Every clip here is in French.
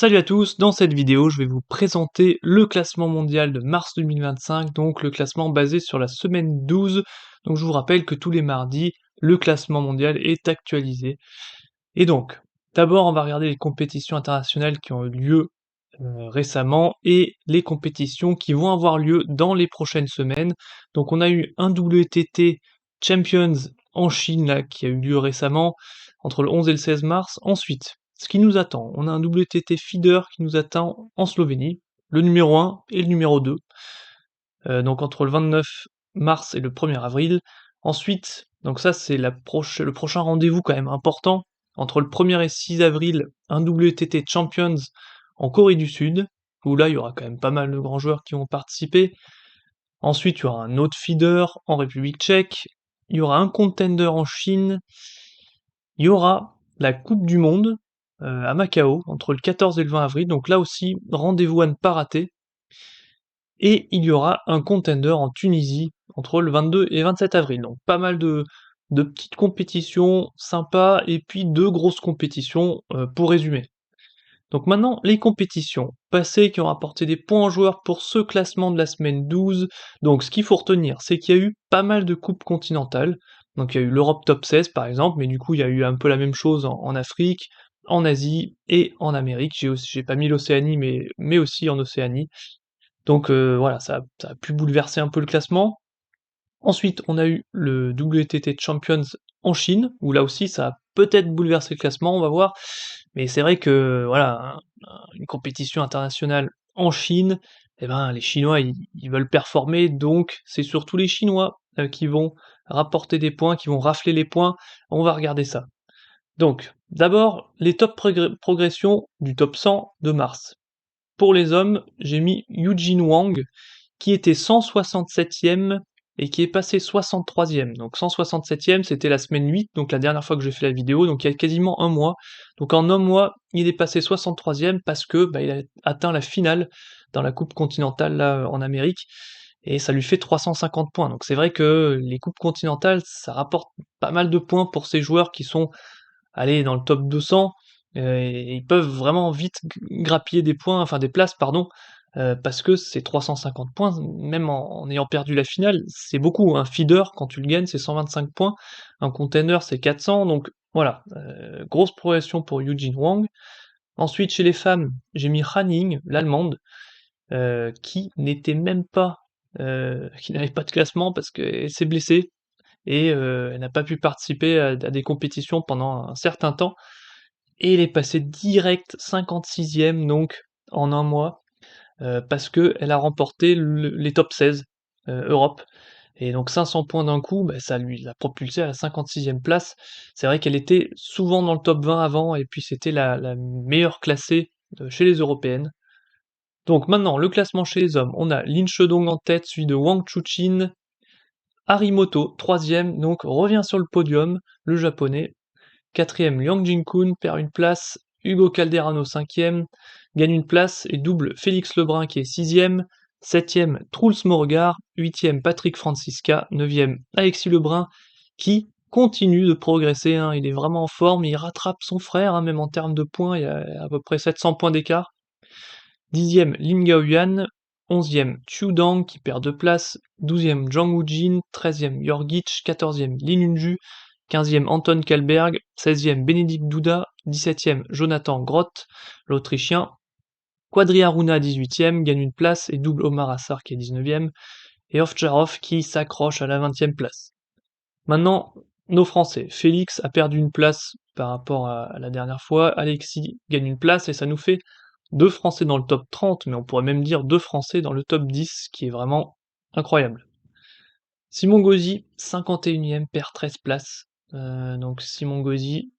Salut à tous, dans cette vidéo je vais vous présenter le classement mondial de mars 2025, donc le classement basé sur la semaine 12. Donc je vous rappelle que tous les mardis, le classement mondial est actualisé. Et donc, d'abord on va regarder les compétitions internationales qui ont eu lieu récemment et les compétitions qui vont avoir lieu dans les prochaines semaines. Donc on a eu un WTT Champions en Chine là, qui a eu lieu récemment, entre le 11 et le 16 mars. Ensuite, ce qui nous attend, on a un WTT Feeder qui nous attend en Slovénie, le numéro 1 et le numéro 2, donc entre le 29 mars et le 1er avril. Ensuite, donc ça c'est le prochain rendez-vous quand même important, entre le 1er et 6 avril, un WTT Champions en Corée du Sud, où là il y aura quand même pas mal de grands joueurs qui vont participer. Ensuite, il y aura un autre feeder en République tchèque, il y aura un contender en Chine, il y aura la Coupe du Monde à Macao entre le 14 et le 20 avril, donc là aussi rendez-vous à ne pas rater. Et il y aura un contender en Tunisie entre le 22 et 27 avril, donc pas mal de petites compétitions sympas et puis 2 grosses compétitions pour résumer. Donc maintenant, les compétitions passées qui ont rapporté des points aux joueurs pour ce classement de la semaine 12. Donc ce qu'il faut retenir, c'est qu'il y a eu pas mal de coupes continentales. Donc il y a eu l'Europe Top 16 par exemple, mais du coup il y a eu un peu la même chose en Afrique, en Asie et en Amérique. J'ai pas mis l'Océanie, mais aussi en Océanie. Donc voilà, ça a pu bouleverser un peu le classement. Ensuite, on a eu le WTT Champions en Chine, où là aussi ça a peut-être bouleversé le classement, on va voir. Mais c'est vrai que voilà, une compétition internationale en Chine, eh ben, les Chinois ils veulent performer, donc c'est surtout les Chinois qui vont rapporter des points, qui vont rafler les points. On va regarder ça. Donc, d'abord, les top progressions du top 100 de mars. Pour les hommes, j'ai mis Eugene Wang, qui était 167e et qui est passé 63e. Donc 167e, c'était la semaine 8, donc la dernière fois que j'ai fait la vidéo, donc il y a quasiment un mois. Donc en un mois, il est passé 63e parce que bah, il a atteint la finale dans la Coupe continentale là, en Amérique, et ça lui fait 350 points. Donc c'est vrai que les coupes continentales, ça rapporte pas mal de points pour ces joueurs qui sont allés dans le top 200, et ils peuvent vraiment vite grappiller des points, enfin des places pardon, parce que c'est 350 points, même en ayant perdu la finale, c'est beaucoup. Un feeder quand tu le gagnes, c'est 125 points, un contender c'est 400, donc voilà, grosse progression pour Eugene Wang. Ensuite chez les femmes, j'ai mis Han Ying, l'allemande, qui n'était même pas, qui n'avait pas de classement parce qu'elle s'est blessée et elle n'a pas pu participer à des compétitions pendant un certain temps, et elle est passée direct 56e donc en un mois, parce qu'elle a remporté les top 16 Europe, et donc 500 points d'un coup, bah, ça lui l'a propulsée à la 56e place. C'est vrai qu'elle était souvent dans le top 20 avant, et puis c'était la meilleure classée chez les européennes. Donc maintenant, le classement chez les hommes, on a Lin Shedong en tête, suivi de Wang Chuqin, Harimoto 3e, donc revient sur le podium, le japonais. 4e, Liang Jingkun perd une place, Hugo Calderano 5e, gagne une place et double Félix Lebrun qui est 6e, 7e, Truls Morgar, 8e, Patrick Francisca, 9e, Alexis Lebrun, qui continue de progresser, hein, il est vraiment en forme, il rattrape son frère, hein, même en termes de points, il y a à peu près 700 points d'écart. 10e, Lim Gaoyuan, 11e, Chu Dang qui perd 2 places, 12e, Zhang Wujin, 13e, Jorgic, 14e, Lin Yunju, 15e, Anton Kalberg, 16e, Bénédicte Douda, 17e, Jonathan Groth, l'Autrichien, Quadri Aruna 18e, gagne une place et double Omar Assar qui est 19e, et Ovtcharov qui s'accroche à la 20e place. Maintenant, nos Français. Félix a perdu une place par rapport à la dernière fois, Alexis gagne une place, et ça nous fait 2 Français dans le top 30, mais on pourrait même dire 2 Français dans le top 10, ce qui est vraiment incroyable. Simon Gauzy, 51e, perd 13 places. Donc Simon Gauzy.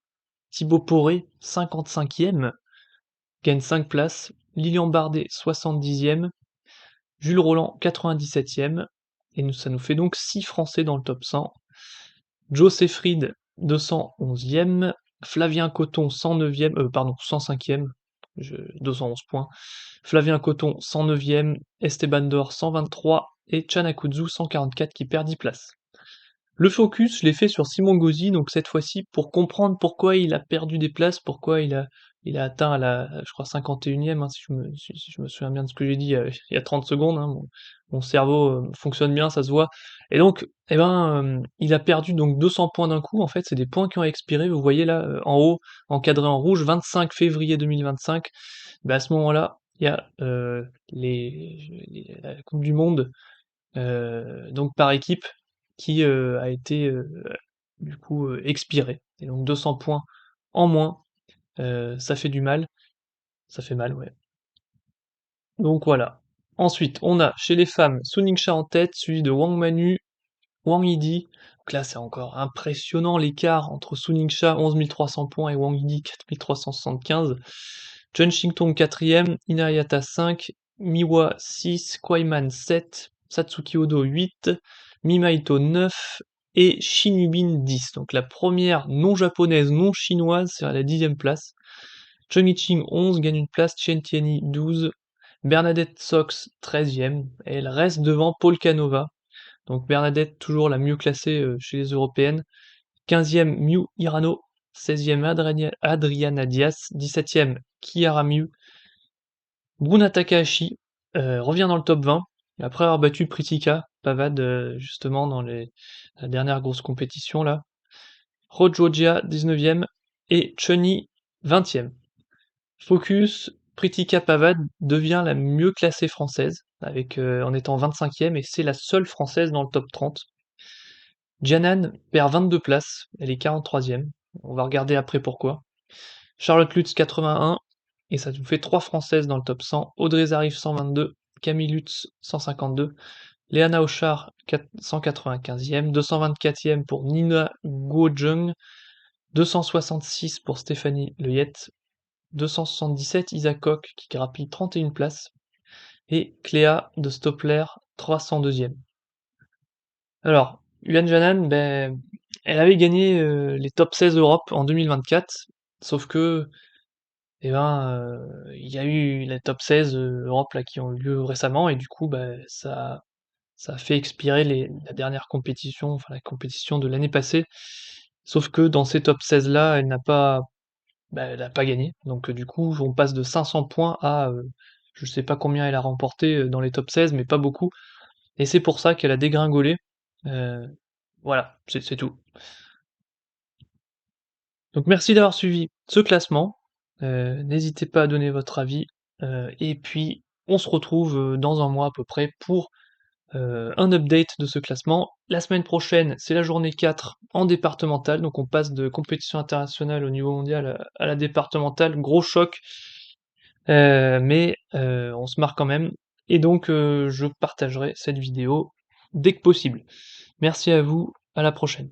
Thibaut Poré, 55e, gagne 5 places. Lilian Bardet, 70e. Jules Roland, 97e. Et ça nous fait donc 6 Français dans le top 100. Joe Seyfried, 211e. Flavien Coton, 105e. 211 points. Flavien Coton, 109e. Esteban Dor, 123. Et Chanakudzu, 144, qui perd 10 places. Le focus, je l'ai fait sur Simon Gauzy, donc cette fois-ci, pour comprendre pourquoi il a perdu des places, pourquoi il a il a atteint je crois 51e, hein, si je me souviens bien de ce que j'ai dit il y a 30 secondes, hein, mon cerveau fonctionne bien, ça se voit. Et donc, eh ben, il a perdu donc 200 points d'un coup, en fait, c'est des points qui ont expiré, vous voyez là, en haut, encadré en rouge, 25 février 2025. Bah, à ce moment-là, il y a la Coupe du Monde, donc par équipe, qui a été du coup expirée. Et donc 200 points en moins, ça fait du mal, ça fait mal, ouais. Donc voilà. Ensuite, on a chez les femmes Su Ningxia en tête, suivi de Wang Manu, Wang Yidi. Donc là, c'est encore impressionnant l'écart entre Su Ningxia 11 300 points et Wang Yidi 4 375. Chen Xingtong 4e, Inayata 5, Miwa 6, Kwaiman 7, Satsuki Odo 8, Mimaito 9 et Shinubin 10. Donc la première non japonaise, non chinoise, c'est à la 10e place. Cheng Yiqing 11 gagne une place, Chen Tianyi 12, Bernadette Sox 13e, et elle reste devant Paul Canova. Donc Bernadette toujours la mieux classée chez les européennes. 15e Miu Hirano, 16e Adriana Diaz, 17e Kiara Miu. Bruna Takahashi revient dans le top 20, après avoir battu Pritika Pavad justement dans la dernière grosse compétition là. Rojojia 19e et Chunyi 20e. Focus, Pritika Pavad devient la mieux classée française, avec, en étant 25e, et c'est la seule française dans le top 30. Jianan perd 22 places, elle est 43e. On va regarder après pourquoi. Charlotte Lutz 81, et ça nous fait 3 françaises dans le top 100. Audrey Zarif 122, Camille Lutz 152, Léana Auchard 195e, 224e pour Nina Guozheng, 266 pour Stéphanie Leyette, 277 Isa Koch qui grappille 31 places, et Cléa de Stoppler 302e. Alors, Yuan Janan, ben, elle avait gagné les top 16 Europe en 2024, sauf que, eh ben, il y a eu les top 16 Europe là, qui ont eu lieu récemment, et du coup, ben, ça a fait expirer la dernière compétition, enfin la compétition de l'année passée. Sauf que dans ces top 16 là, elle n'a pas gagné. Donc du coup, on passe de 500 points à je sais pas combien elle a remporté dans les top 16, mais pas beaucoup. Et c'est pour ça qu'elle a dégringolé. Euh, voilà, c'est tout. Donc merci d'avoir suivi ce classement. N'hésitez pas à donner votre avis. Et puis, on se retrouve dans un mois à peu près pour un update de ce classement. La semaine prochaine, c'est la journée 4 en départemental, donc on passe de compétition internationale au niveau mondial à la départementale, gros choc, mais on se marre quand même, et donc je partagerai cette vidéo dès que possible. Merci à vous, à la prochaine.